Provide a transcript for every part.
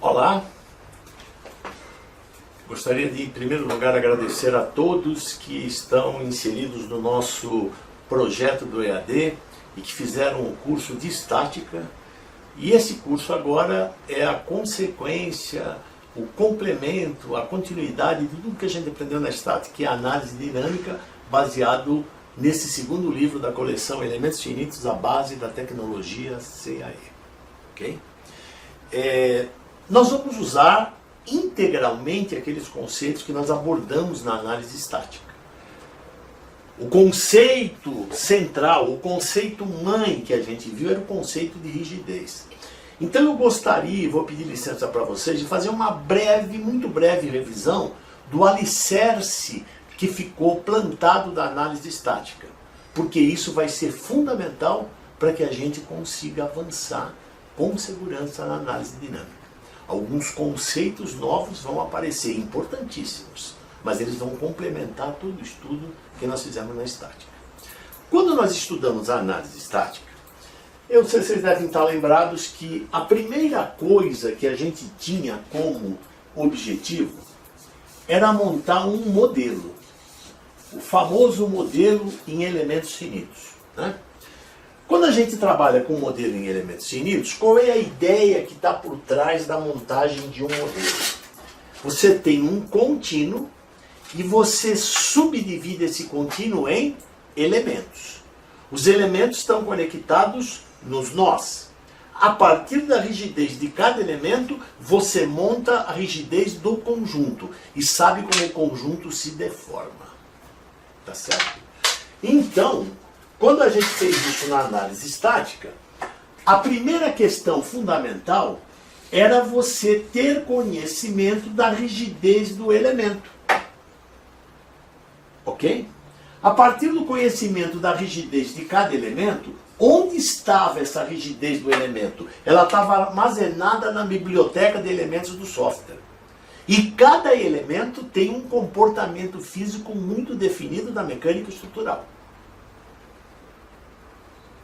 Olá, gostaria de, em primeiro lugar, agradecer a todos que estão inseridos no nosso projeto do EAD e que fizeram o curso de estática. E esse curso agora é a consequência, o complemento, a continuidade de tudo que a gente aprendeu na estática, que é a análise dinâmica, baseado nesse segundo livro da coleção Elementos Finitos, a base da tecnologia CAE. Ok? Nós vamos usar integralmente aqueles conceitos que nós abordamos na análise estática. O conceito central, o conceito mãe que a gente viu era o conceito de rigidez. Então eu gostaria, vou pedir licença para vocês, de fazer uma breve, muito breve revisão do alicerce que ficou plantado da análise estática, porque isso vai ser fundamental para que a gente consiga avançar com segurança na análise dinâmica. Alguns conceitos novos vão aparecer, importantíssimos, mas eles vão complementar todo o estudo que nós fizemos na estática. Quando nós estudamos a análise estática, eu sei se vocês devem estar lembrados que a primeira coisa que a gente tinha como objetivo era montar um modelo, o famoso modelo em elementos finitos, né? Quando a gente trabalha com modelo em elementos finitos, qual é a ideia que está por trás da montagem de um modelo? Você tem um contínuo e você subdivide esse contínuo em elementos. Os elementos estão conectados nos nós. A partir da rigidez de cada elemento, você monta a rigidez do conjunto e sabe como o conjunto se deforma. Tá certo? Então, quando a gente fez isso na análise estática, a primeira questão fundamental era você ter conhecimento da rigidez do elemento. Ok? A partir do conhecimento da rigidez de cada elemento, onde estava essa rigidez do elemento? Ela estava armazenada na biblioteca de elementos do software. E cada elemento tem um comportamento físico muito definido da mecânica estrutural.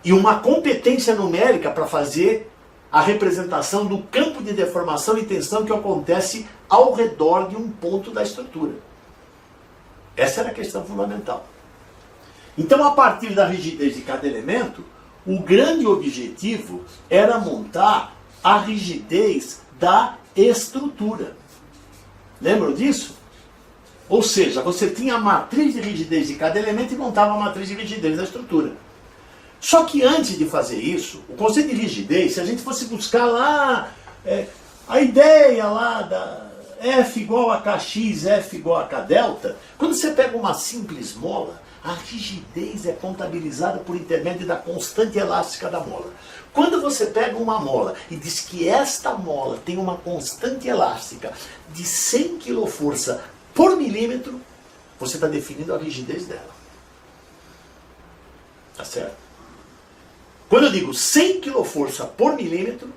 E uma competência numérica para fazer a representação do campo de deformação e tensão que acontece ao redor de um ponto da estrutura. Essa era a questão fundamental. Então, a partir da rigidez de cada elemento, o grande objetivo era montar a rigidez da estrutura. Lembram disso? Ou seja, você tinha a matriz de rigidez de cada elemento e montava a matriz de rigidez da estrutura. Só que antes de fazer isso, o conceito de rigidez, se a gente fosse buscar lá a ideia lá da F igual a Kx, F igual a K delta, quando você pega uma simples mola, a rigidez é contabilizada por intermédio da constante elástica da mola. Quando você pega uma mola e diz que esta mola tem uma constante elástica de 100 kforça por milímetro, você está definindo a rigidez dela. Tá certo? Quando eu digo 100 kforça por milímetro,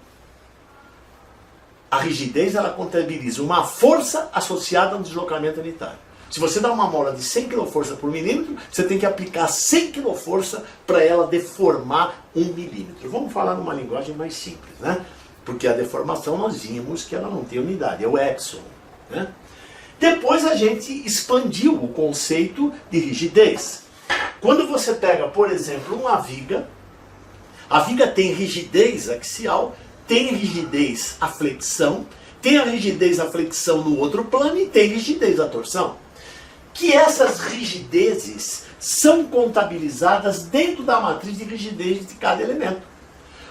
a rigidez ela contabiliza uma força associada a um deslocamento unitário. Se você dá uma mola de 100 kforça por milímetro, você tem que aplicar 100 kforça para ela deformar 1 milímetro. Vamos falar numa linguagem mais simples, né? Porque a deformação nós vimos que ela não tem unidade, é o Epsilon, né? Depois a gente expandiu o conceito de rigidez. Quando você pega, por exemplo, uma viga, a viga tem rigidez axial, tem rigidez à flexão, tem a rigidez à flexão no outro plano e tem rigidez à torção. Que essas rigidezes são contabilizadas dentro da matriz de rigidez de cada elemento.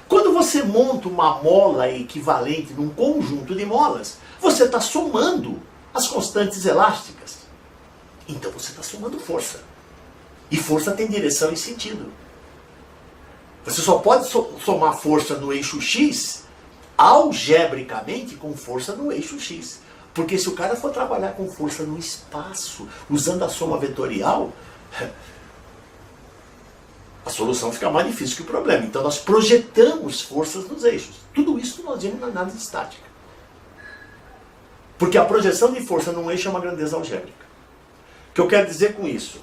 Quando você monta uma mola equivalente num conjunto de molas, você está somando as constantes elásticas. Então você está somando força. E força tem direção e sentido. Você só pode somar força no eixo X algebricamente com força no eixo X. Porque se o cara for trabalhar com força no espaço, usando a soma vetorial, a solução fica mais difícil que o problema. Então nós projetamos forças nos eixos. Tudo isso nós vimos na análise estática. Porque a projeção de força num eixo é uma grandeza algébrica. O que eu quero dizer com isso?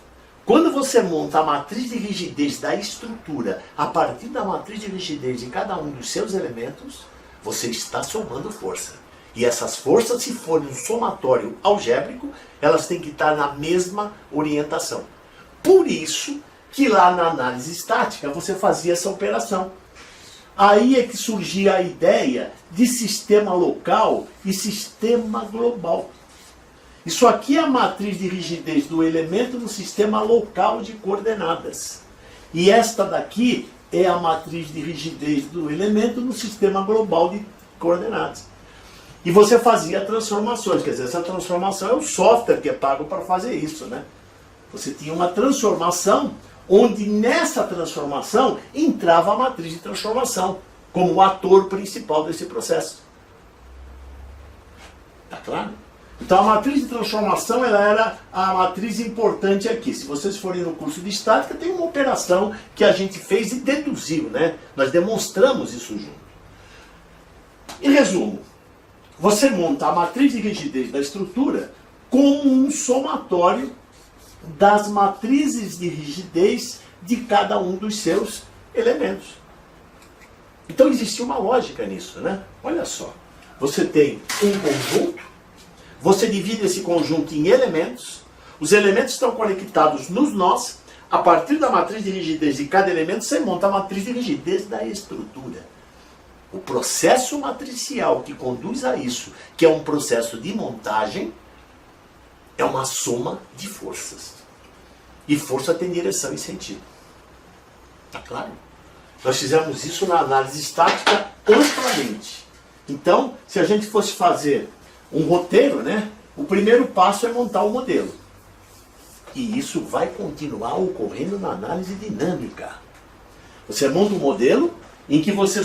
Quando você monta a matriz de rigidez da estrutura a partir da matriz de rigidez de cada um dos seus elementos, você está somando força. E essas forças, se forem um somatório algébrico, elas têm que estar na mesma orientação. Por isso que lá na análise estática você fazia essa operação. Aí é que surgia a ideia de sistema local e sistema global. Isso aqui é a matriz de rigidez do elemento no sistema local de coordenadas. E esta daqui é a matriz de rigidez do elemento no sistema global de coordenadas. E você fazia transformações, quer dizer, essa transformação é o software que é pago para fazer isso, né? Você tinha uma transformação, onde nessa transformação entrava a matriz de transformação, como o ator principal desse processo. Tá claro? Então a matriz de transformação ela era a matriz importante aqui. Se vocês forem no curso de estática, tem uma operação que a gente fez e deduziu, né? Nós demonstramos isso junto. Em resumo, você monta a matriz de rigidez da estrutura como um somatório das matrizes de rigidez de cada um dos seus elementos. Então existia uma lógica nisso, né? Olha só, você tem um conjunto, você divide esse conjunto em elementos, os elementos estão conectados nos nós, a partir da matriz de rigidez de cada elemento você monta a matriz de rigidez da estrutura. O processo matricial que conduz a isso, que é um processo de montagem, é uma soma de forças. E força tem direção e sentido. Tá claro? Nós fizemos isso na análise estática amplamente. Então, se a gente fosse fazer um roteiro, né, o primeiro passo é montar o modelo. E isso vai continuar ocorrendo na análise dinâmica. Você monta um modelo em que você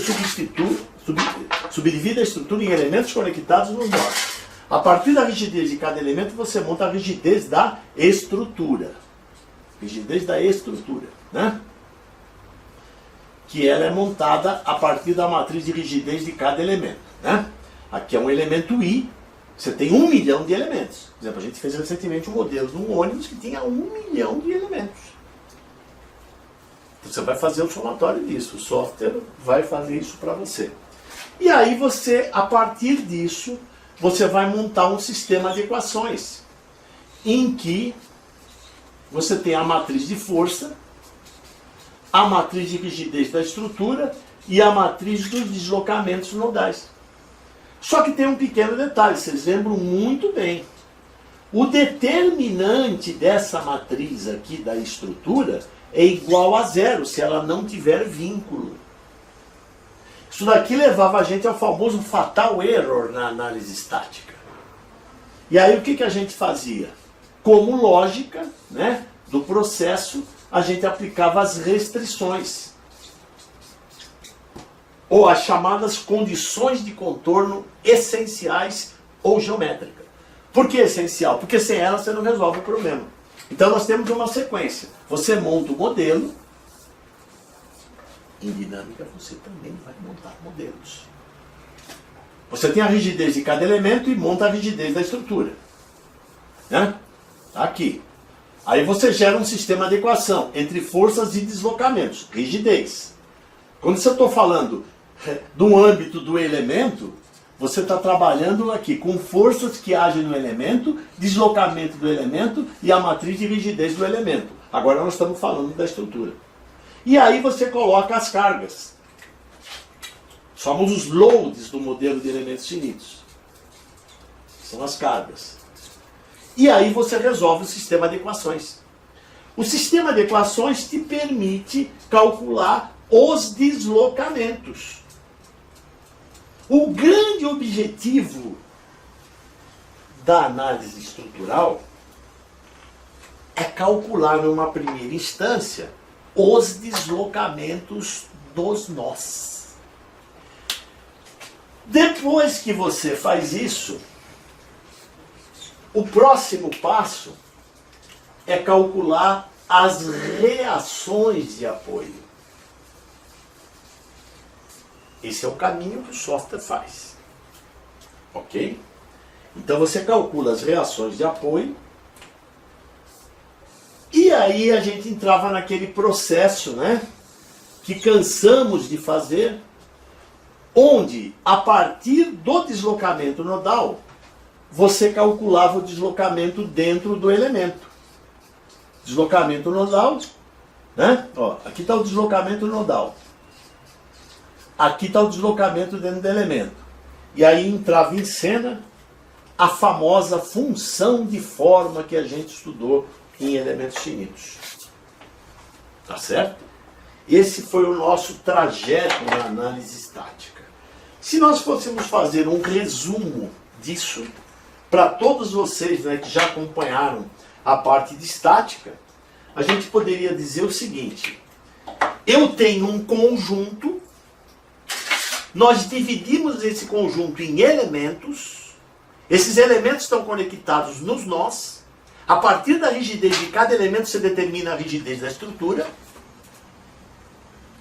subdivide a estrutura em elementos conectados nos nós. A partir da rigidez de cada elemento, você monta a rigidez da estrutura. Rigidez da estrutura, né? Que ela é montada a partir da matriz de rigidez de cada elemento, né? Aqui é um elemento I, você tem 1 milhão de elementos. Por exemplo, a gente fez recentemente um modelo de um ônibus que tinha 1 milhão de elementos. Você vai fazer o somatório disso, o software vai fazer isso para você. E aí você, a partir disso, você vai montar um sistema de equações, em que você tem a matriz de força, a matriz de rigidez da estrutura e a matriz dos deslocamentos nodais. Só que tem um pequeno detalhe, vocês lembram muito bem. O determinante dessa matriz aqui da estrutura é igual a zero, se ela não tiver vínculo. Isso daqui levava a gente ao famoso fatal error na análise estática. E aí o que a gente fazia? Como lógica, né, do processo, a gente aplicava as restrições. Ou as chamadas condições de contorno essenciais ou geométricas. Por que essencial? Porque sem elas você não resolve o problema. Então nós temos uma sequência. Você monta o modelo. Em dinâmica você também vai montar modelos. Você tem a rigidez de cada elemento e monta a rigidez da estrutura. Né? Aqui. Aí você gera um sistema de equação entre forças e deslocamentos. Rigidez. Quando eu estou falando do âmbito do elemento, você está trabalhando aqui com forças que agem no elemento, deslocamento do elemento e a matriz de rigidez do elemento. Agora nós estamos falando da estrutura. E aí você coloca as cargas. Os famosos loads do modelo de elementos finitos. São as cargas. E aí você resolve o sistema de equações. O sistema de equações te permite calcular os deslocamentos. O grande objetivo da análise estrutural é calcular numa primeira instância os deslocamentos dos nós. Depois que você faz isso, o próximo passo é calcular as reações de apoio. Esse é o caminho que o software faz. Ok? Então você calcula as reações de apoio. E aí a gente entrava naquele processo, né, que cansamos de fazer, onde, a partir do deslocamento nodal, você calculava o deslocamento dentro do elemento. Deslocamento nodal, né? Ó, aqui está o deslocamento nodal. Aqui está o deslocamento dentro do elemento. E aí entrava em cena a famosa função de forma que a gente estudou em elementos finitos. Tá certo? Esse foi o nosso trajeto na análise estática. Se nós fôssemos fazer um resumo disso, para todos vocês, né, que já acompanharam a parte de estática, a gente poderia dizer o seguinte: eu tenho um conjunto, nós dividimos esse conjunto em elementos, esses elementos estão conectados nos nós, a partir da rigidez de cada elemento você determina a rigidez da estrutura,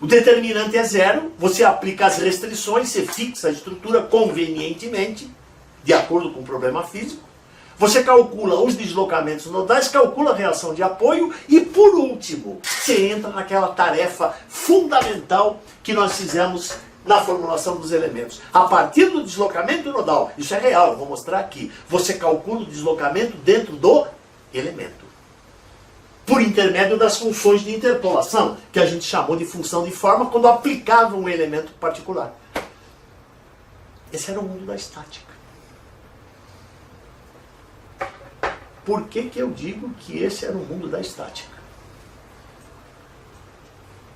o determinante é zero, você aplica as restrições, você fixa a estrutura convenientemente, de acordo com o problema físico, você calcula os deslocamentos nodais, calcula a reação de apoio e, por último, você entra naquela tarefa fundamental que nós fizemos na formulação dos elementos. A partir do deslocamento nodal, isso é real, eu vou mostrar aqui, você calcula o deslocamento dentro do elemento, por intermédio das funções de interpolação, que a gente chamou de função de forma quando aplicava um elemento particular. Esse era o mundo da estática. Por que que eu digo que esse era o mundo da estática?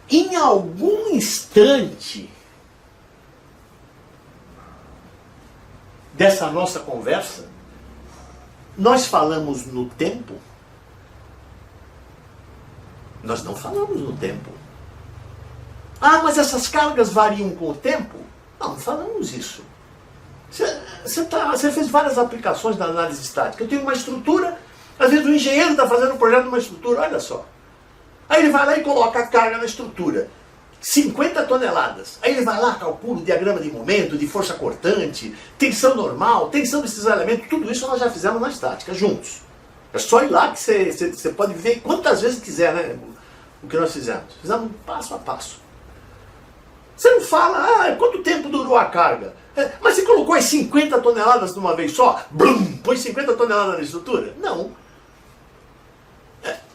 Em algum instante dessa nossa conversa, nós falamos no tempo? Nós não falamos no tempo. Ah, mas essas cargas variam com o tempo? Não, não falamos isso. Você fez várias aplicações da análise estática. Eu tenho uma estrutura, às vezes o engenheiro está fazendo um projeto de uma estrutura, olha só. Aí ele vai lá e coloca a carga na estrutura. 50 toneladas. Aí ele vai lá, calcula o diagrama de momento, de força cortante, tensão normal, tensão desses elementos, tudo isso nós já fizemos na estática, juntos. É só ir lá que você pode ver quantas vezes quiser, né? O que nós fizemos. Fizemos passo a passo. Você não fala, quanto tempo durou a carga? Mas você colocou as 50 toneladas de uma vez só? Blum, põe 50 toneladas na estrutura? Não.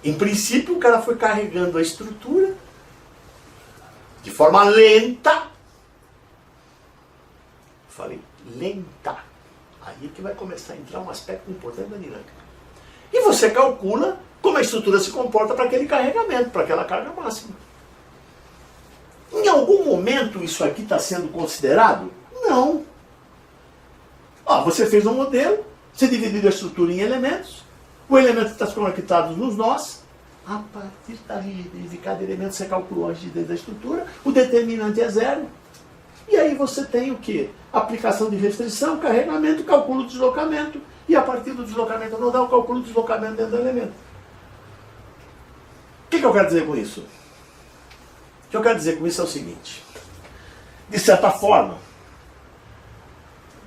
Em princípio, o cara foi carregando a estrutura de forma lenta. Falei, lenta. Aí é que vai começar a entrar um aspecto importante da dinâmica. E você calcula como a estrutura se comporta para aquele carregamento, para aquela carga máxima. Em algum momento isso aqui está sendo considerado? Não. Você fez um modelo, você dividiu a estrutura em elementos, o elemento está conectado nos nós, a partir da rigidez de cada elemento você calculou a rigidez da estrutura, o determinante é zero, e aí você tem o quê? Aplicação de restrição, carregamento, calcula o deslocamento, e a partir do deslocamento nodal, calcula o deslocamento dentro do elemento. O que eu quero dizer com isso? O que eu quero dizer com isso é o seguinte: de certa forma,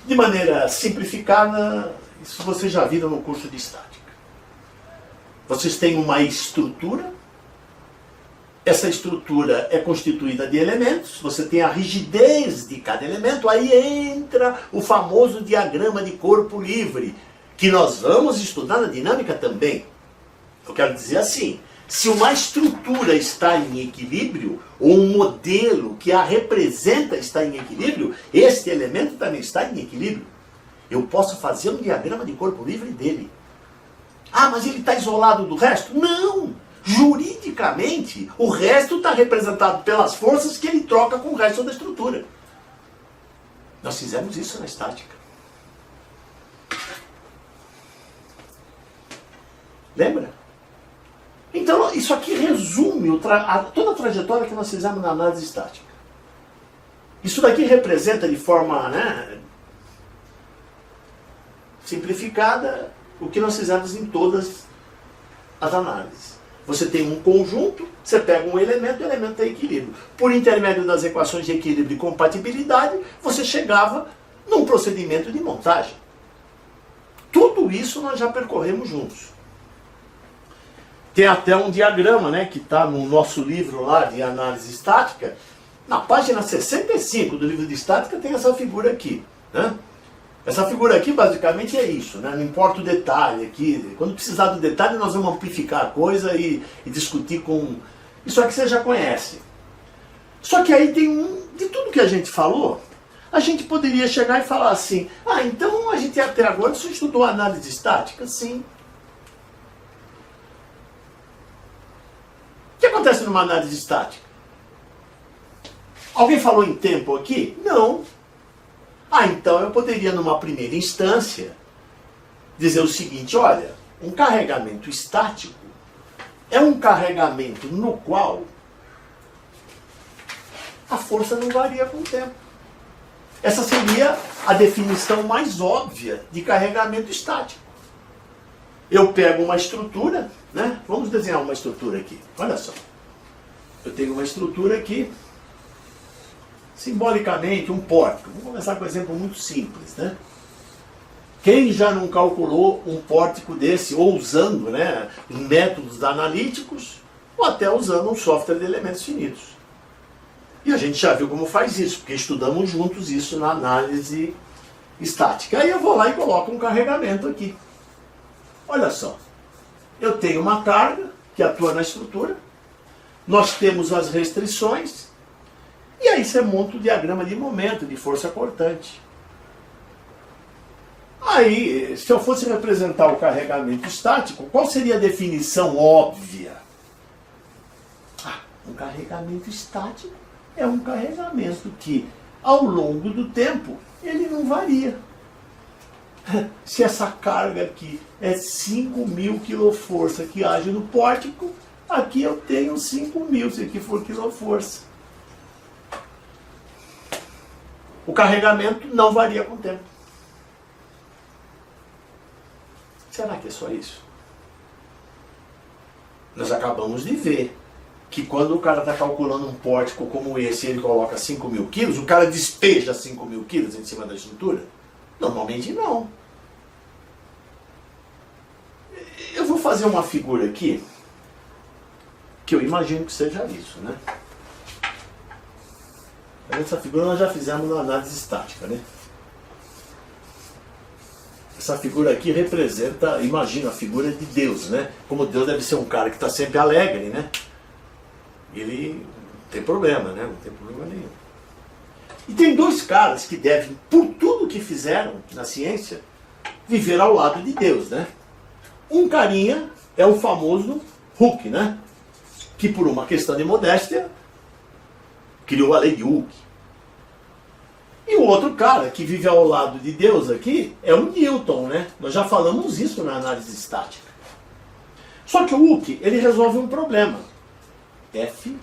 de maneira simplificada, isso vocês já viram no curso de estática. Vocês têm uma estrutura, essa estrutura é constituída de elementos, você tem a rigidez de cada elemento, aí entra o famoso diagrama de corpo livre, que nós vamos estudar na dinâmica também. Eu quero dizer assim: se uma estrutura está em equilíbrio, ou um modelo que a representa está em equilíbrio, este elemento também está em equilíbrio. Eu posso fazer um diagrama de corpo livre dele. Ah, mas ele está isolado do resto? Não! Juridicamente, o resto está representado pelas forças que ele troca com o resto da estrutura. Nós fizemos isso na estática. Lembra? Então, isso aqui resume toda a trajetória que nós fizemos na análise estática. Isso daqui representa de forma simplificada o que nós fizemos em todas as análises. Você tem um conjunto, você pega um elemento, o elemento tem equilíbrio. Por intermédio das equações de equilíbrio e compatibilidade, você chegava num procedimento de montagem. Tudo isso nós já percorremos juntos. Tem até um diagrama, que está no nosso livro lá de análise estática, Na página 65 do livro de estática tem essa figura aqui, né? Essa figura aqui basicamente é isso, né? Não importa o detalhe aqui. Quando precisar do detalhe, nós vamos amplificar a coisa e discutir com... Isso aqui você já conhece. Só que aí tem de tudo que a gente falou, a gente poderia chegar e falar assim, ah, então a gente até agora só estudou análise estática? Sim. O que acontece numa análise estática? Alguém falou em tempo aqui? Não. Ah, então eu poderia, numa primeira instância, dizer o seguinte, olha, um carregamento estático é um carregamento no qual a força não varia com o tempo. Essa seria a definição mais óbvia de carregamento estático. Eu pego uma estrutura, né? Vamos desenhar uma estrutura aqui. Olha só. Eu tenho uma estrutura aqui, simbolicamente um pórtico. Vamos começar com um exemplo muito simples, né? Quem já não calculou um pórtico desse, ou usando, né, métodos analíticos, ou até usando um software de elementos finitos? E a gente já viu como faz isso, porque estudamos juntos isso na análise estática. Aí eu vou lá e coloco um carregamento aqui. Olha só, eu tenho uma carga que atua na estrutura, nós temos as restrições, e aí você monta o diagrama de momento, de força cortante. Aí, se eu fosse representar o carregamento estático, qual seria a definição óbvia? Ah, um carregamento estático é um carregamento que, ao longo do tempo, ele não varia. Se essa carga aqui é 5.000 kJ que age no pórtico, aqui eu tenho 5.000, se aqui for quiloforça. O carregamento não varia com o tempo. Será que é só isso? Nós acabamos de ver que quando o cara está calculando um pórtico como esse e ele coloca 5.000 quilos, o cara despeja 5.000 quilos em cima da estrutura? Normalmente não. Eu vou fazer uma figura aqui, que eu imagino que seja isso, né? Essa figura nós já fizemos na análise estática, né? Essa figura aqui representa, imagina, a figura de Deus, né? Como Deus deve ser um cara que está sempre alegre, né? Ele não tem problema, né? Não tem problema nenhum. E tem dois caras que devem, por tudo que fizeram na ciência, viver ao lado de Deus, né? Um carinha é o famoso Hooke, né? Que por uma questão de modéstia criou a lei de Hooke. E o outro cara que vive ao lado de Deus aqui é o Newton, né? Nós já falamos isso na análise estática. Só que o Hooke, ele resolve um problema. F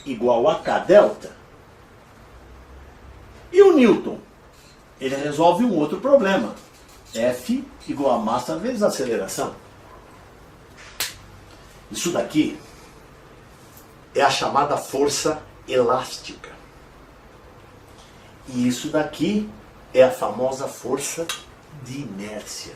igual a K delta. E o Newton, ele resolve um outro problema. F igual a massa vezes aceleração. Isso daqui é a chamada força elástica. E isso daqui é a famosa força de inércia.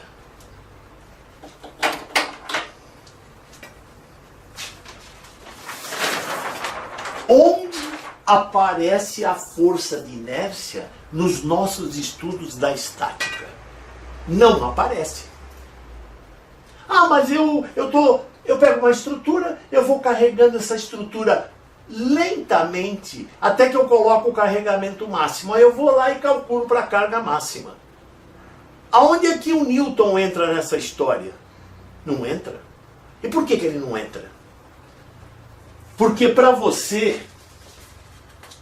Onde aparece a força de inércia nos nossos estudos da estática? Não aparece. Ah, mas eu pego uma estrutura, eu vou carregando essa estrutura lentamente até que eu coloco o carregamento máximo. Aí eu vou lá e calculo para a carga máxima. Aonde é que o Newton entra nessa história? Não entra. E por que ele não entra? Porque para você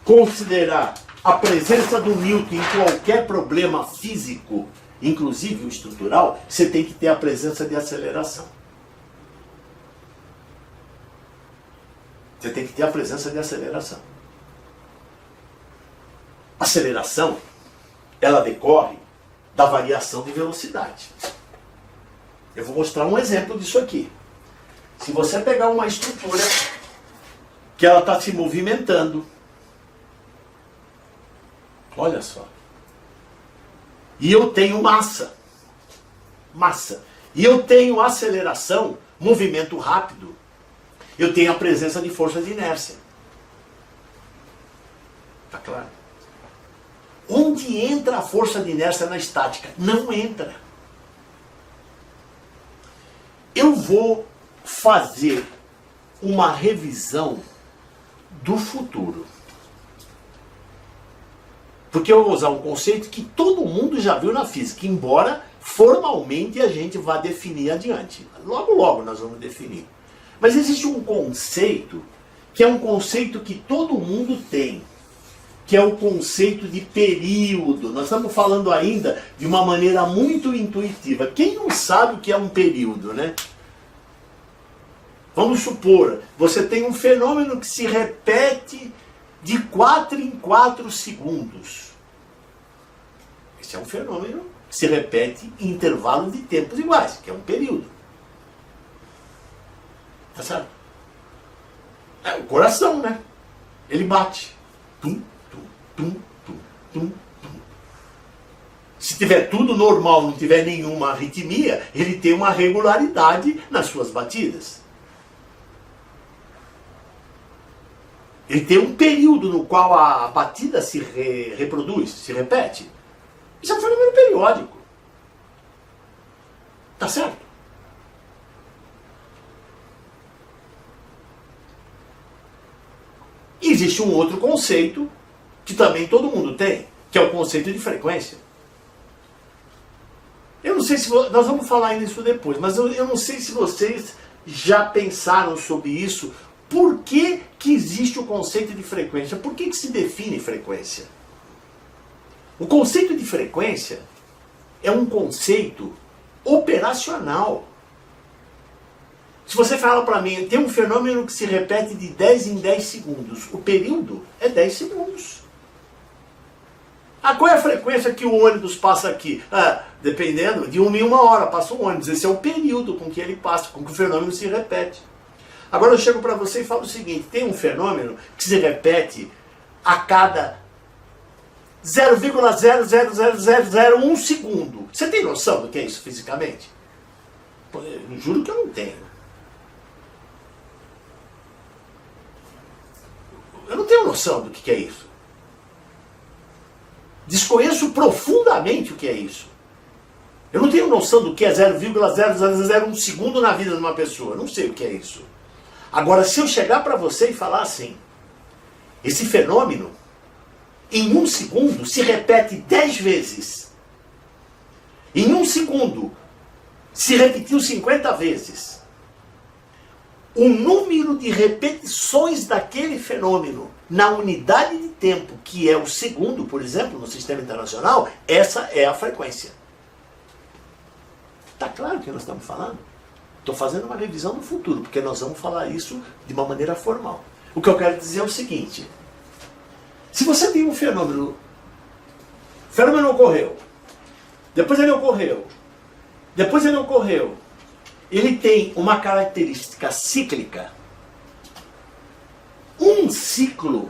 considerar a presença do Newton em qualquer problema físico, inclusive o estrutural, você tem que ter a presença de aceleração. Você tem que ter a presença de aceleração. Aceleração, ela decorre da variação de velocidade. Eu vou mostrar um exemplo disso aqui. Se você pegar uma estrutura que ela está se movimentando, olha só, e eu tenho massa, e eu tenho aceleração, movimento rápido, eu tenho a presença de força de inércia. claro? Onde entra a força de inércia na estática? Não entra. Eu vou fazer uma revisão do futuro. Porque eu vou usar um conceito que todo mundo já viu na física, embora formalmente a gente vá definir adiante. Logo, logo nós vamos definir. Mas existe um conceito que é um conceito que todo mundo tem, que é o conceito de período. Nós estamos falando ainda de uma maneira muito intuitiva. Quem não sabe o que é um período, né? Vamos supor, você tem um fenômeno que se repete de 4 em 4 segundos. Esse é um fenômeno que se repete em intervalos de tempos iguais, que é um período. Tá certo? É o coração, né? Ele bate. Tum, tum, tum, tum, tum, tum. Se tiver tudo normal, não tiver nenhuma arritmia, ele tem uma regularidade nas suas batidas. Ele tem um período no qual a batida se reproduz, se repete. Isso é um fenômeno periódico. Tá certo? E existe um outro conceito que também todo mundo tem, que é o conceito de frequência. Eu não sei se... Nós vamos falar nisso depois, mas eu não sei se vocês já pensaram sobre isso. Por que que existe o conceito de frequência? Por que que se define frequência? O conceito de frequência é um conceito operacional. Se você fala para mim, tem um fenômeno que se repete de 10 em 10 segundos. O período é 10 segundos. Ah, qual é a frequência que o ônibus passa aqui? Ah, dependendo, de 1 em 1 hora passa um ônibus. Esse é o período com que ele passa, com que o fenômeno se repete. Agora eu chego para você e falo o seguinte, tem um fenômeno que se repete a cada 0,00001 segundo. Você tem noção do que é isso fisicamente? Pô, eu juro que eu não tenho. Eu não tenho noção do que é isso. Desconheço profundamente o que é isso. Eu não tenho noção do que é 0,0001 segundo na vida de uma pessoa. Eu não sei o que é isso. Agora, se eu chegar para você e falar assim, esse fenômeno, em 1 segundo, se repete 10 vezes. Em 1 segundo, se repetiu 50 vezes. O número de repetições daquele fenômeno na unidade de tempo, que é o segundo, por exemplo, no sistema internacional, essa é a frequência. Está claro o que nós estamos falando? Estou fazendo uma revisão do futuro, porque nós vamos falar isso de uma maneira formal. O que eu quero dizer é o seguinte. Se você tem um fenômeno, o fenômeno ocorreu, depois ele ocorreu, depois ele ocorreu, ele tem uma característica cíclica. Um ciclo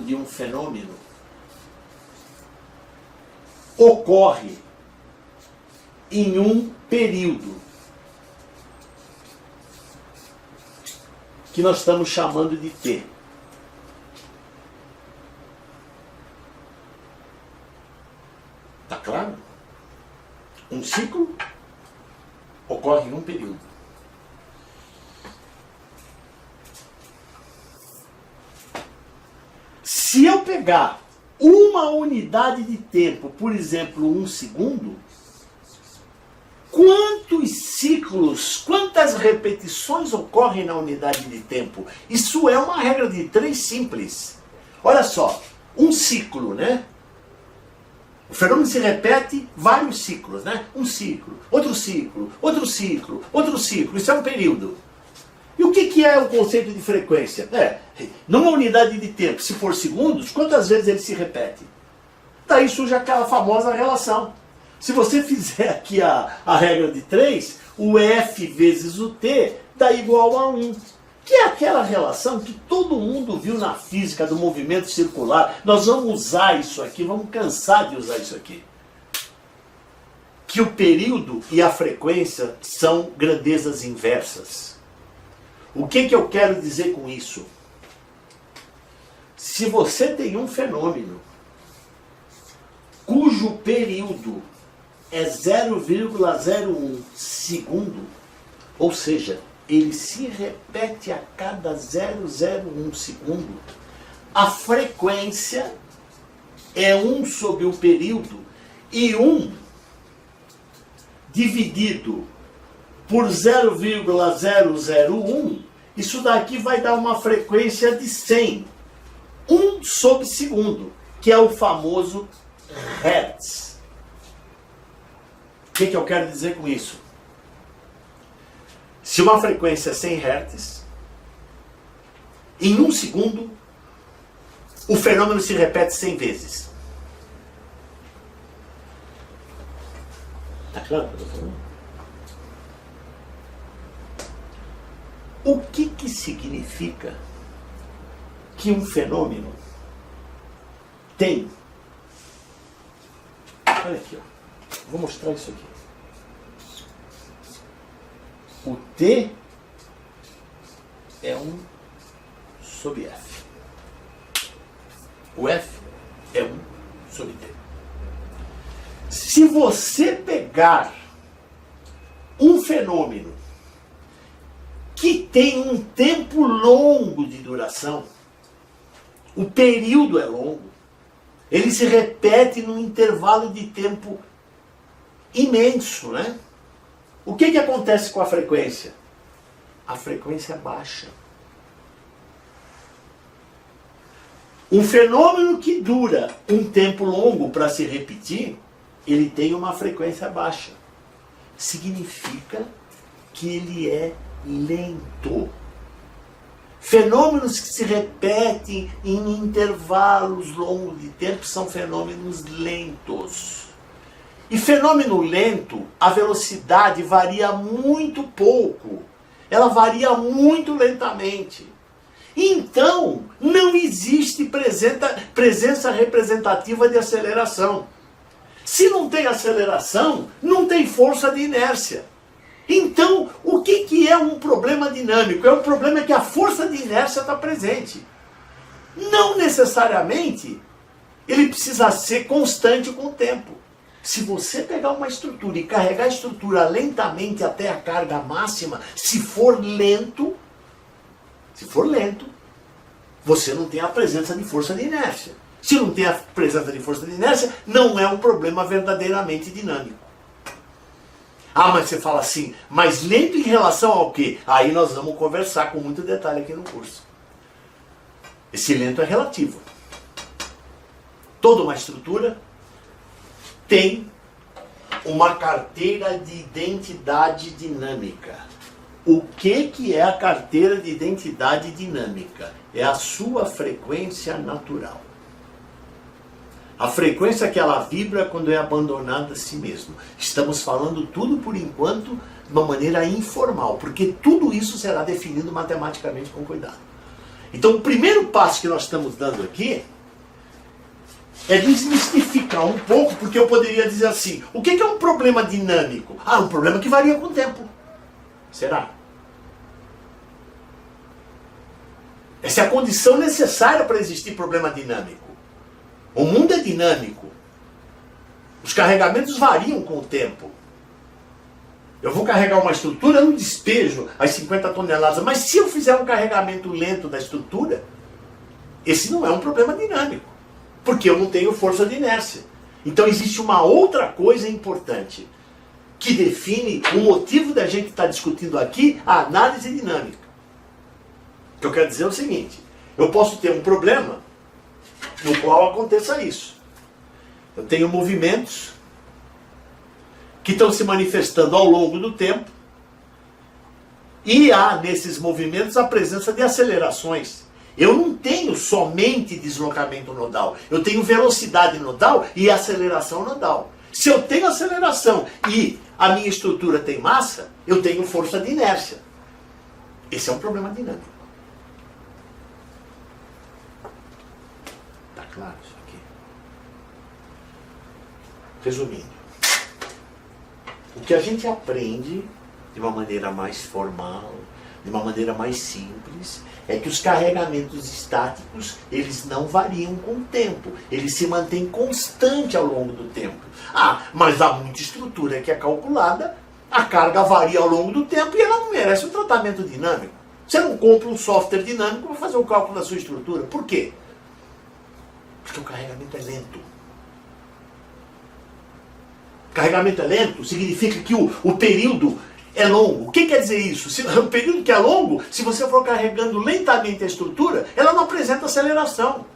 de um fenômeno ocorre em um período que nós estamos chamando de T. Tá claro? Um ciclo ocorre em um período. Se eu pegar uma unidade de tempo, por exemplo, 1 segundo, quantos ciclos, quantas repetições ocorrem na unidade de tempo? Isso é uma regra de 3 simples. Olha só, um ciclo, né? O fenômeno se repete vários ciclos, né? Um ciclo, outro ciclo, outro ciclo, outro ciclo. Isso é um período. E o que é o conceito de frequência? Numa unidade de tempo, se for segundos, quantas vezes ele se repete? Daí surge aquela famosa relação. Se você fizer aqui a regra de 3, o F vezes o T dá igual a 1. Que é aquela relação que todo mundo viu na física do movimento circular. Nós vamos usar isso aqui, vamos cansar de usar isso aqui. Que o período e a frequência são grandezas inversas. O que eu quero dizer com isso? Se você tem um fenômeno cujo período é 0,01 segundo, ou seja, ele se repete a cada 0,01 segundo, a frequência é 1 sobre o período, e 1 dividido por 0,001, isso daqui vai dar uma frequência de 100. 1 sobre segundo, que é o famoso Hertz. O que eu quero dizer com isso? Se uma frequência é 100 Hz, em 1 segundo, o fenômeno se repete 100 vezes. Está claro o que eu estou falando? O que significa que um fenômeno tem... Olha aqui, ó. Vou mostrar isso aqui. O T é 1 sobre F. O F é 1 sobre T. Se você pegar um fenômeno que tem um tempo longo de duração, o período é longo, ele se repete num intervalo de tempo imenso, né? O que acontece com a frequência? A frequência é baixa. Um fenômeno que dura um tempo longo para se repetir, ele tem uma frequência baixa. Significa que ele é lento. Fenômenos que se repetem em intervalos longos de tempo são fenômenos lentos. E fenômeno lento, a velocidade varia muito pouco. Ela varia muito lentamente. Então, não existe presença representativa de aceleração. Se não tem aceleração, não tem força de inércia. Então, o que é um problema dinâmico? É um problema que a força de inércia está presente. Não necessariamente ele precisa ser constante com o tempo. Se você pegar uma estrutura e carregar a estrutura lentamente até a carga máxima, se for lento, você não tem a presença de força de inércia. Se não tem a presença de força de inércia, não é um problema verdadeiramente dinâmico. Ah, mas você fala assim, mas lento em relação ao quê? Aí nós vamos conversar com muito detalhe aqui no curso. Esse lento é relativo. Toda uma estrutura tem uma carteira de identidade dinâmica. O que é a carteira de identidade dinâmica? É a sua frequência natural. A frequência que ela vibra quando é abandonada a si mesma. Estamos falando tudo por enquanto de uma maneira informal, porque tudo isso será definido matematicamente com cuidado. Então o primeiro passo que nós estamos dando aqui é desmistificar um pouco, porque eu poderia dizer assim, o que é um problema dinâmico? Ah, um problema que varia com o tempo. Será? Essa é a condição necessária para existir problema dinâmico. O mundo é dinâmico. Os carregamentos variam com o tempo. Eu vou carregar uma estrutura, eu não despejo as 50 toneladas, mas se eu fizer um carregamento lento da estrutura, esse não é um problema dinâmico, porque eu não tenho força de inércia. Então existe uma outra coisa importante, que define o motivo da gente estar discutindo aqui a análise dinâmica. O que eu quero dizer é o seguinte, eu posso ter um problema no qual aconteça isso. Eu tenho movimentos que estão se manifestando ao longo do tempo e há nesses movimentos a presença de acelerações. Eu não tenho somente deslocamento nodal, eu tenho velocidade nodal e aceleração nodal. Se eu tenho aceleração e a minha estrutura tem massa, eu tenho força de inércia. Esse é um problema dinâmico. Tá claro isso aqui? Resumindo, o que a gente aprende de uma maneira mais formal, de uma maneira mais simples, é que os carregamentos estáticos, eles não variam com o tempo. Eles se mantêm constantes ao longo do tempo. Ah, mas há muita estrutura que é calculada, a carga varia ao longo do tempo e ela não merece um tratamento dinâmico. Você não compra um software dinâmico para fazer o cálculo da sua estrutura. Por quê? Porque o carregamento é lento. Carregamento é lento significa que o período é longo. O que quer dizer isso? O período que é longo, se você for carregando lentamente a estrutura, ela não apresenta aceleração.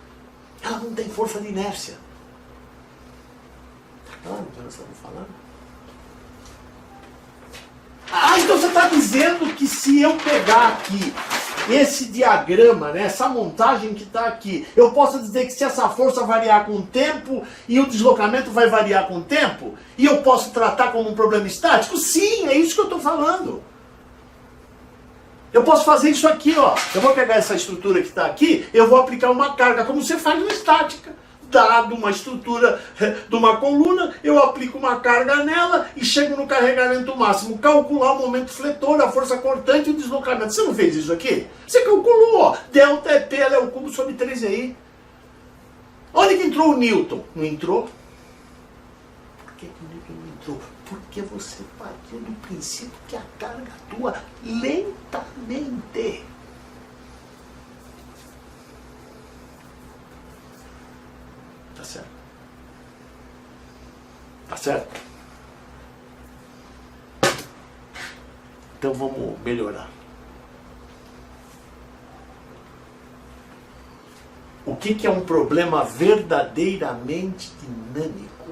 Ela não tem força de inércia. Está claro o que nós estamos falando? Então você está dizendo que se eu pegar aqui esse diagrama, né, essa montagem que está aqui, eu posso dizer que se essa força variar com o tempo e o deslocamento vai variar com o tempo, e eu posso tratar como um problema estático? Sim, é isso que eu estou falando. Eu posso fazer isso aqui, ó. Eu vou pegar essa estrutura que está aqui, eu vou aplicar uma carga, como você faz na estática. Dado uma estrutura de uma coluna, eu aplico uma carga nela e chego no carregamento máximo. Calcular o momento fletor, a força cortante e o deslocamento. Você não fez isso aqui? Você calculou, ó. Delta é P, L é o cubo sobre 3I. Onde que entrou o Newton? Não entrou? Por que o Newton não entrou? Porque você partiu do princípio que a carga atua lentamente. Tá certo? Tá certo? Então vamos melhorar. O que é um problema verdadeiramente dinâmico?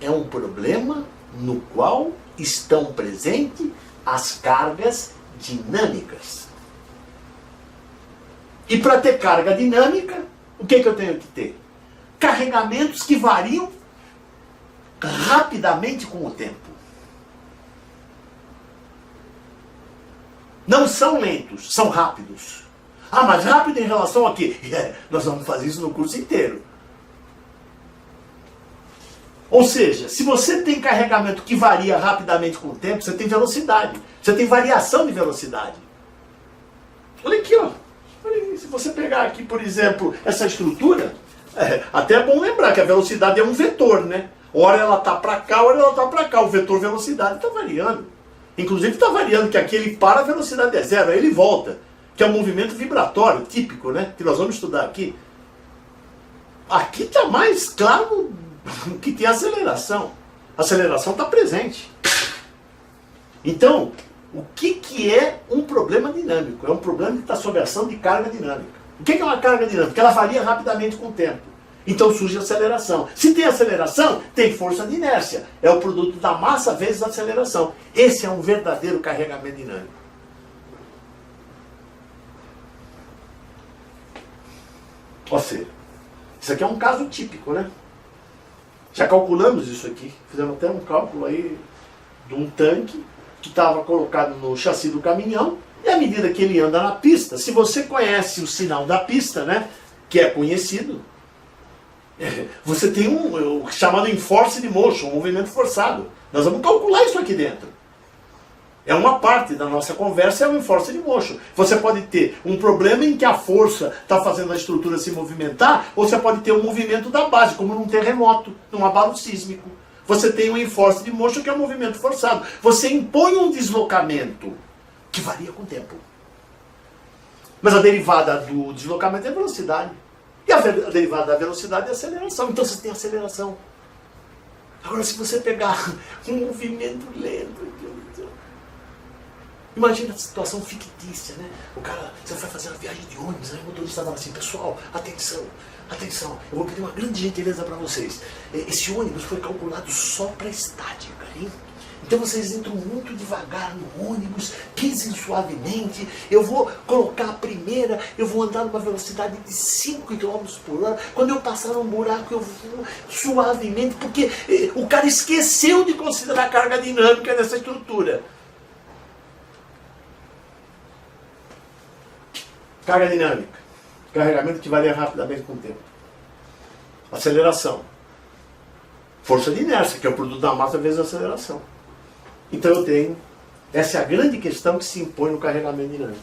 É um problema no qual estão presentes as cargas dinâmicas. E para ter carga dinâmica, o que eu tenho que ter? Carregamentos que variam rapidamente com o tempo. Não são lentos, são rápidos. Ah, mas rápido em relação a quê? Nós vamos fazer isso no curso inteiro. Ou seja, se você tem carregamento que varia rapidamente com o tempo, você tem velocidade. Você tem variação de velocidade. Olha aqui, ó. Olha aqui. Se você pegar aqui, por exemplo, essa estrutura, até é bom lembrar que a velocidade é um vetor, né? Ora ela está para cá, ora ela está para cá. O vetor velocidade está variando. Inclusive está variando, que aqui ele para, a velocidade é zero, aí ele volta. Que é um movimento vibratório, típico, né? Que nós vamos estudar aqui. Aqui está mais claro que tem aceleração. A aceleração está presente. Então, o que é um problema dinâmico? É um problema que está sob ação de carga dinâmica. O que é uma carga dinâmica? Ela varia rapidamente com o tempo. Então surge aceleração. Se tem aceleração, tem força de inércia. É o produto da massa vezes a aceleração. Esse é um verdadeiro carregamento dinâmico. Ou seja, isso aqui é um caso típico, né? Já calculamos isso aqui. Fizemos até um cálculo aí de um tanque que estava colocado no chassi do caminhão. E à medida que ele anda na pista, se você conhece o sinal da pista, né, que é conhecido, você tem um chamado enforced motion, um movimento forçado. Nós vamos calcular isso aqui dentro. É uma parte da nossa conversa, é o enforced motion. Você pode ter um problema em que a força está fazendo a estrutura se movimentar, ou você pode ter um movimento da base, como num terremoto, num abalo sísmico. Você tem o enforced motion, que é um movimento forçado. Você impõe um deslocamento que varia com o tempo. Mas a derivada do deslocamento é a velocidade. E a derivada da velocidade é a aceleração. Então você tem aceleração. Agora, se você pegar um movimento lento, imagina a situação fictícia, né? O cara, você vai fazer uma viagem de ônibus, aí o motorista fala assim: pessoal, atenção, atenção, eu vou pedir uma grande gentileza para vocês. Esse ônibus foi calculado só para estática, hein? Então vocês entram muito devagar no ônibus, pisem suavemente. Eu vou colocar a primeira, eu vou andar numa velocidade de 5 km por hora. Quando eu passar um buraco, eu vou suavemente, porque o cara esqueceu de considerar a carga dinâmica dessa estrutura. Carga dinâmica. Carregamento que varia rapidamente com o tempo. Aceleração. Força de inércia, que é o produto da massa vezes a aceleração. Então eu tenho Essa é a grande questão que se impõe no carregamento dinâmico.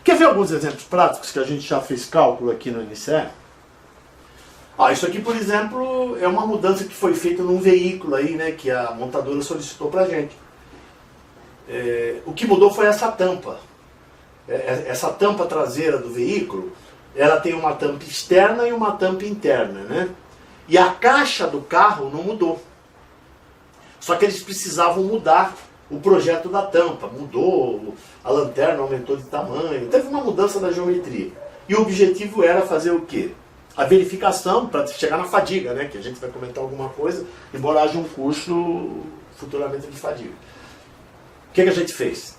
Quer ver alguns exemplos práticos que a gente já fez cálculo aqui no NCE? Isso aqui, por exemplo, é uma mudança que foi feita num veículo aí, né, que a montadora solicitou pra gente. O que mudou foi essa tampa. Essa tampa traseira do veículo, ela tem uma tampa externa e uma tampa interna, né? E a caixa do carro não mudou. Só que eles precisavam mudar o projeto da tampa. Mudou, a lanterna aumentou de tamanho, teve uma mudança da geometria. E o objetivo era fazer o quê? A verificação para chegar na fadiga, né? Que a gente vai comentar alguma coisa, embora haja um curso futuramente de fadiga. O que a gente fez?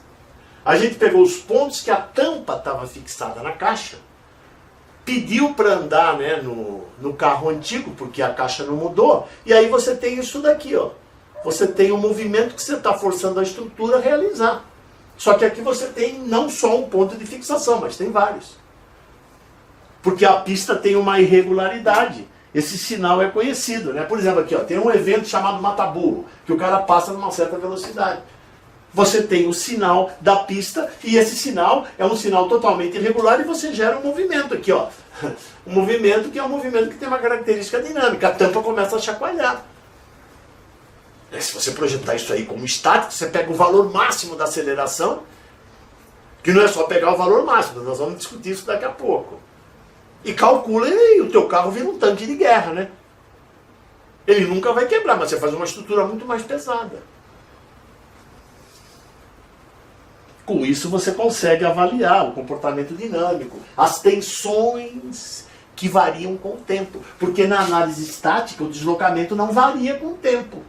A gente pegou os pontos que a tampa estava fixada na caixa, pediu para andar, né, no carro antigo, porque a caixa não mudou, e aí você tem isso daqui, ó. Você tem um movimento que você está forçando a estrutura a realizar. Só que aqui você tem não só um ponto de fixação, mas tem vários. Porque a pista tem uma irregularidade. Esse sinal é conhecido, né? Por exemplo, aqui, ó, tem um evento chamado mata-burro, que o cara passa numa certa velocidade. Você tem o sinal da pista e esse sinal é um sinal totalmente irregular e você gera um movimento aqui, ó. Um movimento que é um movimento que tem uma característica dinâmica. A tampa começa a chacoalhar. Se você projetar isso aí como estático, você pega o valor máximo da aceleração, que não é só pegar o valor máximo, nós vamos discutir isso daqui a pouco. E calcula e o teu carro vira um tanque de guerra, né? Ele nunca vai quebrar, mas você faz uma estrutura muito mais pesada. Com isso você consegue avaliar o comportamento dinâmico, as tensões que variam com o tempo. Porque na análise estática o deslocamento não varia com o tempo.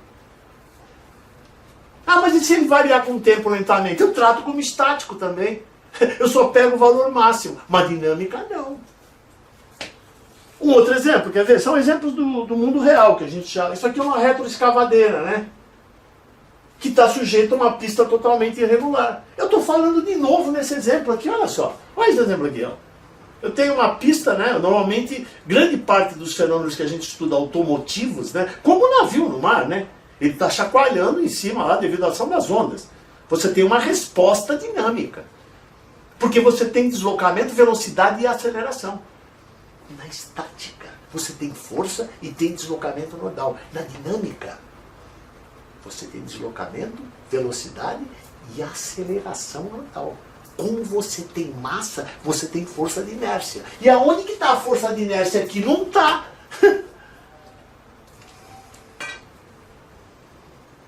Mas e se ele variar com o tempo lentamente? Eu trato como estático também. Eu só pego o valor máximo, mas dinâmica não. Um outro exemplo, quer ver? São exemplos do mundo real que a gente chama. Isso aqui é uma retroescavadeira, né? Que está sujeito a uma pista totalmente irregular. Eu estou falando de novo nesse exemplo aqui, olha só. Olha esse exemplo aqui, ó. Eu tenho uma pista, né? Normalmente, grande parte dos fenômenos que a gente estuda automotivos, né? Como o navio no mar, né? Ele está chacoalhando em cima lá devido à ação das ondas. Você tem uma resposta dinâmica. Porque você tem deslocamento, velocidade e aceleração. Na estática, você tem força e tem deslocamento nodal. Na dinâmica, você tem deslocamento, velocidade e aceleração nodal. Como você tem massa, você tem força de inércia. E aonde que está a força de inércia aqui? Não está.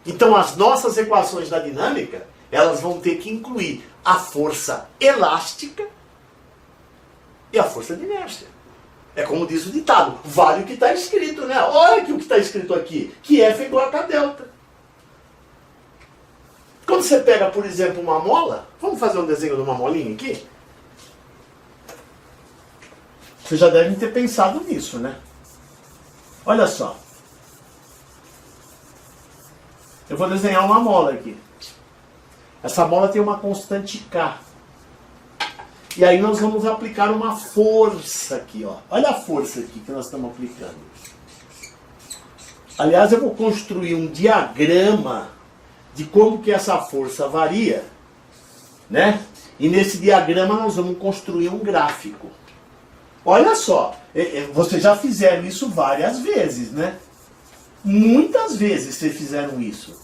Então as nossas equações da dinâmica, elas vão ter que incluir a força elástica e a força de inércia. É como diz o ditado, vale o que está escrito, né? Olha aqui o que está escrito aqui, que F é igual a K delta. Quando você pega, por exemplo, uma mola, vamos fazer um desenho de uma molinha aqui? Vocês já devem ter pensado nisso, né? Olha só. Eu vou desenhar uma mola aqui. Essa mola tem uma constante K. E aí nós vamos aplicar uma força aqui, ó. Olha a força aqui que nós estamos aplicando. Aliás, eu vou construir um diagrama de como que essa força varia, né? E nesse diagrama nós vamos construir um gráfico. Olha só, vocês já fizeram isso várias vezes, né? Muitas vezes vocês fizeram isso.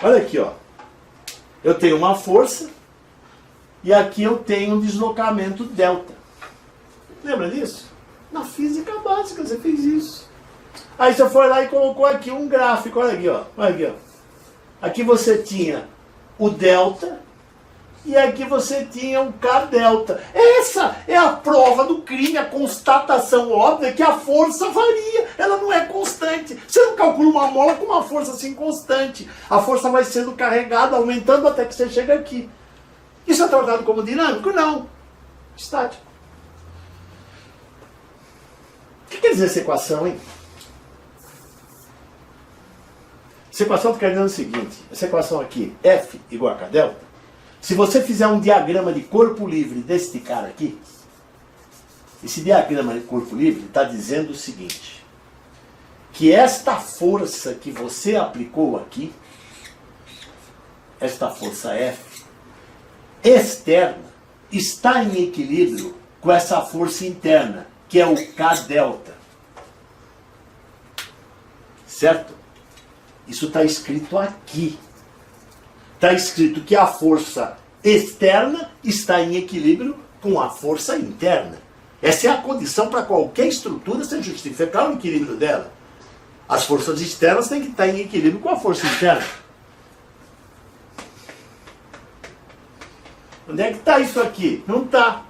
Olha aqui, ó. Eu tenho uma força e aqui eu tenho um deslocamento delta. Lembra disso? Na física básica você fez isso. Aí você foi lá e colocou aqui um gráfico. Olha aqui, ó. Olha aqui, ó. Aqui você tinha o delta e aqui você tinha o K delta. Essa é a prova do crime, a constatação óbvia que a força varia, ela não é constante. Você não calcula uma mola com uma força assim constante. A força vai sendo carregada, aumentando até que você chega aqui. Isso é tratado como dinâmico? Não. Estático. O que quer dizer essa equação, hein? Essa equação quer dizer o seguinte, essa equação aqui, F igual a K delta, se você fizer um diagrama de corpo livre deste cara aqui, esse diagrama de corpo livre está dizendo o seguinte, que esta força que você aplicou aqui, esta força F externa está em equilíbrio com essa força interna, que é o K delta. Certo? Isso está escrito aqui. Está escrito que a força externa está em equilíbrio com a força interna. Essa é a condição para qualquer estrutura se justificar o equilíbrio dela. As forças externas têm que estar em equilíbrio com a força interna. Onde é que está isso aqui? Não está.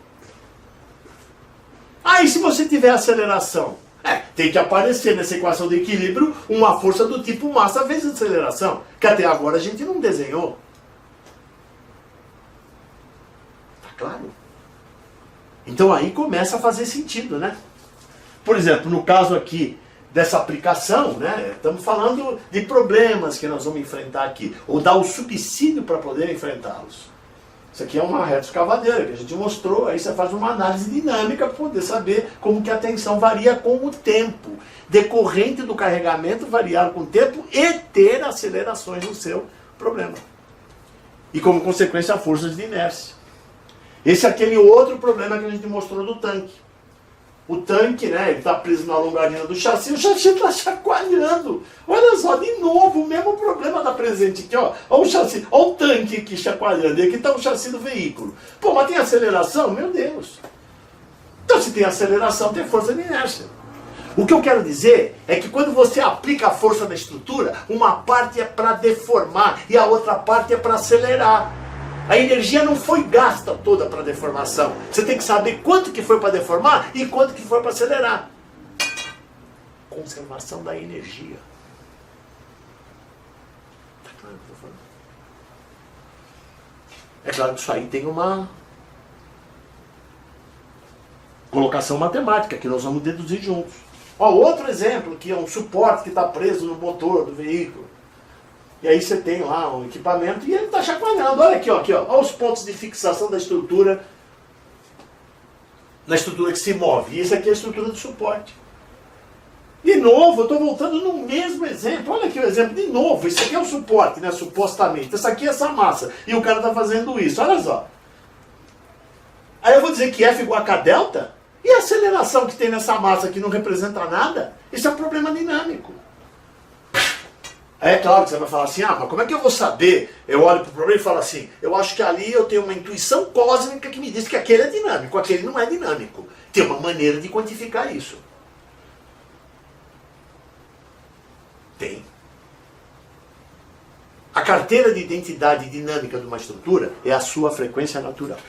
E se você tiver aceleração? Tem que aparecer nessa equação de equilíbrio uma força do tipo massa vezes aceleração, que até agora a gente não desenhou. Tá claro? Então aí começa a fazer sentido, né? Por exemplo, no caso aqui dessa aplicação, né, estamos falando de problemas que nós vamos enfrentar aqui, ou dar o subsídio para poder enfrentá-los. Isso aqui é uma reta escavadeira que a gente mostrou, aí você faz uma análise dinâmica para poder saber como que a tensão varia com o tempo, decorrente do carregamento variar com o tempo e ter acelerações no seu problema. E como consequência, forças de inércia. Esse é aquele outro problema que a gente mostrou do tanque. O tanque, né, ele está preso na longarina do chassi, o chassi está chacoalhando. Olha só, de novo, o mesmo problema da presente aqui, ó. Olha o chassi, olha o tanque aqui chacoalhando, e aqui está o chassi do veículo. Pô, mas tem aceleração? Meu Deus. Então, se tem aceleração, tem força de inércia. O que eu quero dizer é que quando você aplica a força na estrutura, uma parte é para deformar e a outra parte é para acelerar. A energia não foi gasta toda para deformação. Você tem que saber quanto que foi para deformar e quanto que foi para acelerar. Conservação da energia. Tá claro o que eu tô falando? É claro que isso aí tem uma colocação matemática que nós vamos deduzir juntos. Outro exemplo, que é um suporte que está preso no motor do veículo. E aí você tem lá um equipamento e ele está chacoalhando. Olha aqui, ó, olha os pontos de fixação da estrutura, na estrutura que se move. E isso aqui é a estrutura de suporte. De novo, eu estou voltando no mesmo exemplo. Olha aqui o exemplo, de novo. Isso aqui é o suporte, né, supostamente. Essa aqui é essa massa. E o cara está fazendo isso. Olha só. Aí eu vou dizer que F igual a K delta? E a aceleração que tem nessa massa que não representa nada? Isso é um problema dinâmico. É claro que você vai falar assim, mas como é que eu vou saber? Eu olho para o problema e falo assim, eu acho que ali eu tenho uma intuição cósmica que me diz que aquele é dinâmico, aquele não é dinâmico. Tem uma maneira de quantificar isso. Tem. A carteira de identidade dinâmica de uma estrutura é a sua frequência natural.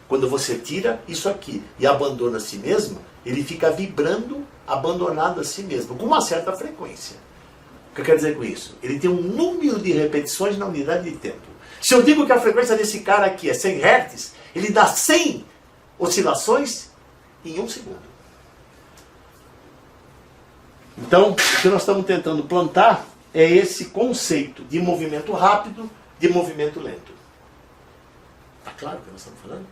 Quando você tira isso aqui e abandona a si mesmo, ele fica vibrando, abandonado a si mesmo, com uma certa frequência. O que eu quero dizer com isso? Ele tem um número de repetições na unidade de tempo. Se eu digo que a frequência desse cara aqui é 100 Hz, ele dá 100 oscilações em 1 segundo. Então, o que nós estamos tentando plantar é esse conceito de movimento rápido, de movimento lento. Está claro o que nós estamos falando?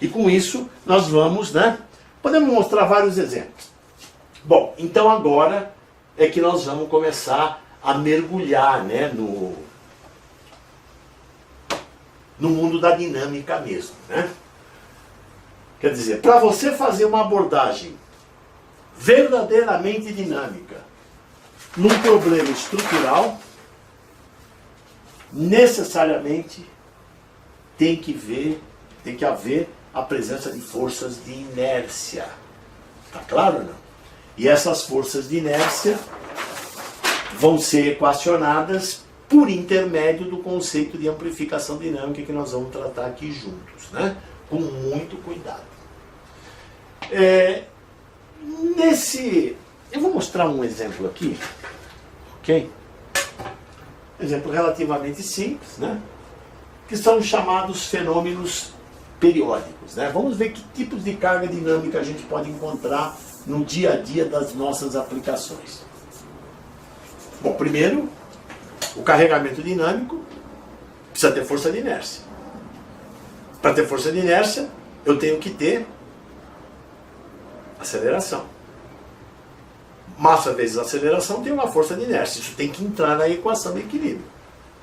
E com isso, nós vamos, né? Podemos mostrar vários exemplos. Bom, então agora é que nós vamos começar a mergulhar, né, no mundo da dinâmica mesmo, né? Quer dizer, para você fazer uma abordagem verdadeiramente dinâmica num problema estrutural, necessariamente tem que haver a presença de forças de inércia. Tá claro ou não? E essas forças de inércia vão ser equacionadas por intermédio do conceito de amplificação dinâmica que nós vamos tratar aqui juntos, né? Com muito cuidado. Eu vou mostrar um exemplo aqui, ok? Exemplo relativamente simples, né? Que são os chamados fenômenos periódicos, né? Vamos ver que tipos de carga dinâmica a gente pode encontrar no dia a dia das nossas aplicações. Bom, primeiro, o carregamento dinâmico precisa ter força de inércia. Para ter força de inércia, eu tenho que ter aceleração. Massa vezes aceleração tem uma força de inércia. Isso tem que entrar na equação de equilíbrio.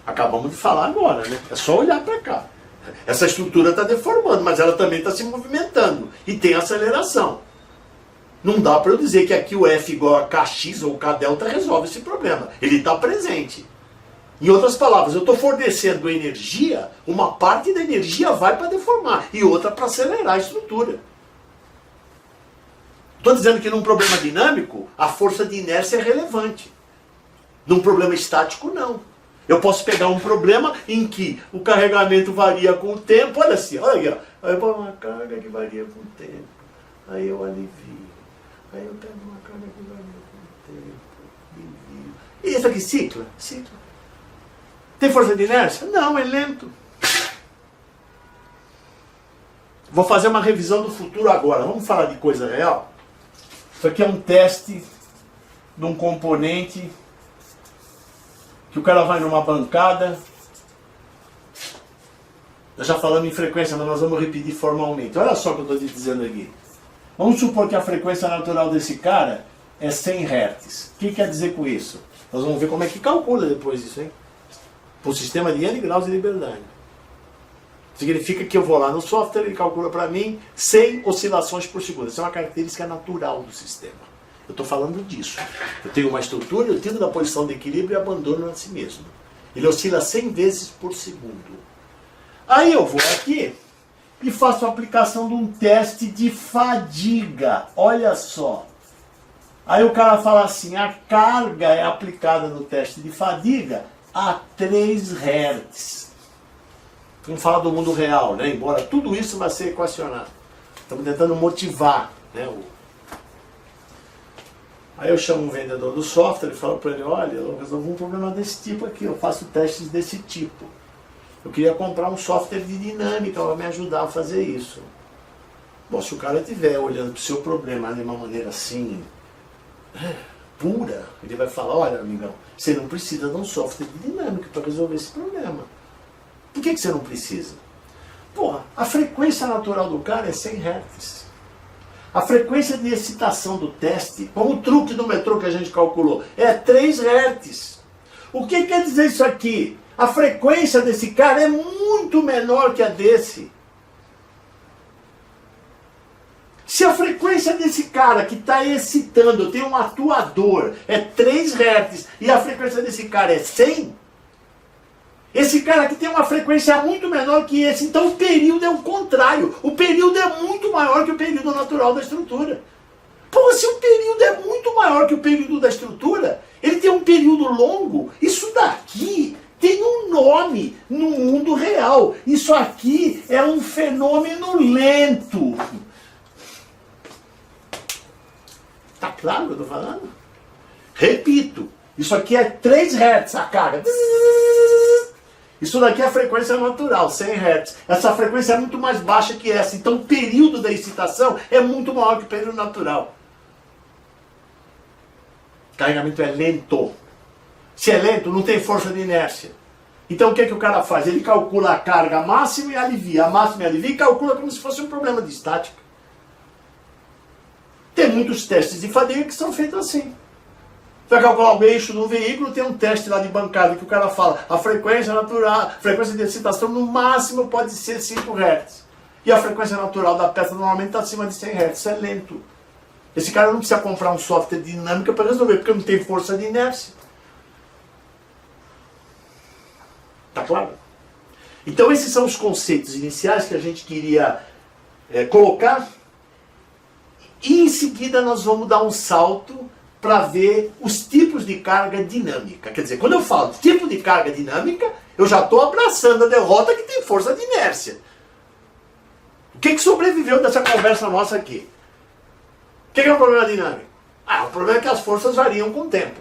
Acabamos de falar agora, né? É só olhar para cá. Essa estrutura está deformando, mas ela também está se movimentando e tem aceleração. Não dá para eu dizer que aqui o F igual a Kx ou K delta resolve esse problema. Ele está presente. Em outras palavras, eu estou fornecendo energia, uma parte da energia vai para deformar e outra para acelerar a estrutura. Estou dizendo que num problema dinâmico, a força de inércia é relevante. Num problema estático, não. Eu posso pegar um problema em que o carregamento varia com o tempo, olha assim, olha aqui, ó. Aí eu ponho uma carga que varia com o tempo, aí eu alivio. Aí eu pego uma carga que varia com o tempo, alivio. E isso aqui cicla? Cicla. Tem força de inércia? Não, é lento. Vou fazer uma revisão do futuro agora. Vamos falar de coisa real? Isso aqui é um teste de um componente que o cara vai numa bancada. Nós já falamos em frequência, mas nós vamos repetir formalmente. Olha só o que eu estou te dizendo aqui. Vamos supor que a frequência natural desse cara é 100 Hz. O que quer dizer com isso? Nós vamos ver como é que calcula depois isso, hein? Para o sistema de N graus de liberdade. Significa que eu vou lá no software, ele calcula para mim 100 oscilações por segundo. Essa é uma característica natural do sistema. Eu estou falando disso. Eu tenho uma estrutura, eu tiro da posição de equilíbrio e abandono a si mesmo. Ele oscila 100 vezes por segundo. Aí eu vou aqui e faço a aplicação de um teste de fadiga. Olha só. Aí o cara fala assim, a carga é aplicada no teste de fadiga a 3 Hz. Vamos falar do mundo real, né? Embora tudo isso vai ser equacionado. Estamos tentando motivar, né? Aí eu chamo um vendedor do software e falo para ele, olha, eu resolvi um problema desse tipo aqui, eu faço testes desse tipo. Eu queria comprar um software de dinâmica para me ajudar a fazer isso. Bom, se o cara estiver olhando para o seu problema de uma maneira assim, pura, ele vai falar, olha, amigão, você não precisa de um software de dinâmica para resolver esse problema. Por que você não precisa? Porra, a frequência natural do cara é 100 Hz. A frequência de excitação do teste, como o truque do metrô que a gente calculou, é 3 Hz. O que quer dizer isso aqui? A frequência desse cara é muito menor que a desse. Se a frequência desse cara que está excitando, tem um atuador, é 3 Hz, e a frequência desse cara é 100, esse cara aqui tem uma frequência muito menor que esse, então o período é o contrário. O período é muito maior que o período natural da estrutura. Pô, se o período é muito maior que o período da estrutura, ele tem um período longo, isso daqui tem um nome no mundo real. Isso aqui é um fenômeno lento. Tá claro o que eu estou falando? Repito, isso aqui é 3 Hz a carga. Isso daqui é a frequência natural, 100 Hz. Essa frequência é muito mais baixa que essa. Então o período da excitação é muito maior que o período natural. O carregamento é lento. Se é lento, não tem força de inércia. Então o que é que o cara faz? Ele calcula a carga máxima e alivia. A máxima e alivia e calcula como se fosse um problema de estática. Tem muitos testes de fadiga que são feitos assim. Vai calcular o eixo do veículo, tem um teste lá de bancada que o cara fala a frequência natural, a frequência de excitação no máximo pode ser 5 Hz. E a frequência natural da peça normalmente está acima de 100 Hz. Isso é lento. Esse cara não precisa comprar um software de dinâmica para resolver, porque não tem força de inércia. Tá claro? Então esses são os conceitos iniciais que a gente queria colocar. E em seguida nós vamos dar um salto para ver os tipos de carga dinâmica. Quer dizer, quando eu falo de tipo de carga dinâmica, eu já estou abraçando a derrota que tem força de inércia. O que sobreviveu dessa conversa nossa aqui? O que é um problema dinâmico? O problema é que as forças variam com o tempo.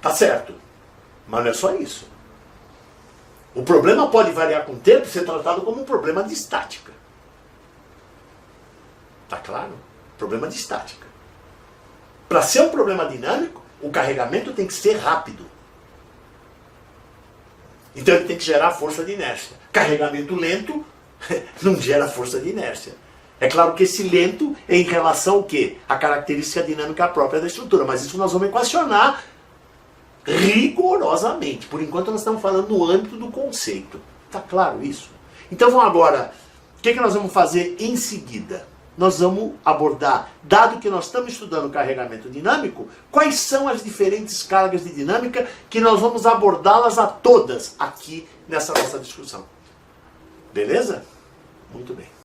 Tá certo. Mas não é só isso. O problema pode variar com o tempo e ser tratado como um problema de estática. Tá claro? Problema de estática. Para ser um problema dinâmico, o carregamento tem que ser rápido. Então ele tem que gerar força de inércia. Carregamento lento não gera força de inércia. É claro que esse lento é em relação ao quê? A característica dinâmica própria da estrutura. Mas isso nós vamos equacionar rigorosamente. Por enquanto nós estamos falando no âmbito do conceito. Tá claro isso? Então vamos agora, o que nós vamos fazer em seguida? Nós vamos abordar, dado que nós estamos estudando carregamento dinâmico, quais são as diferentes cargas de dinâmica que nós vamos abordá-las a todas aqui nessa nossa discussão. Beleza? Muito bem.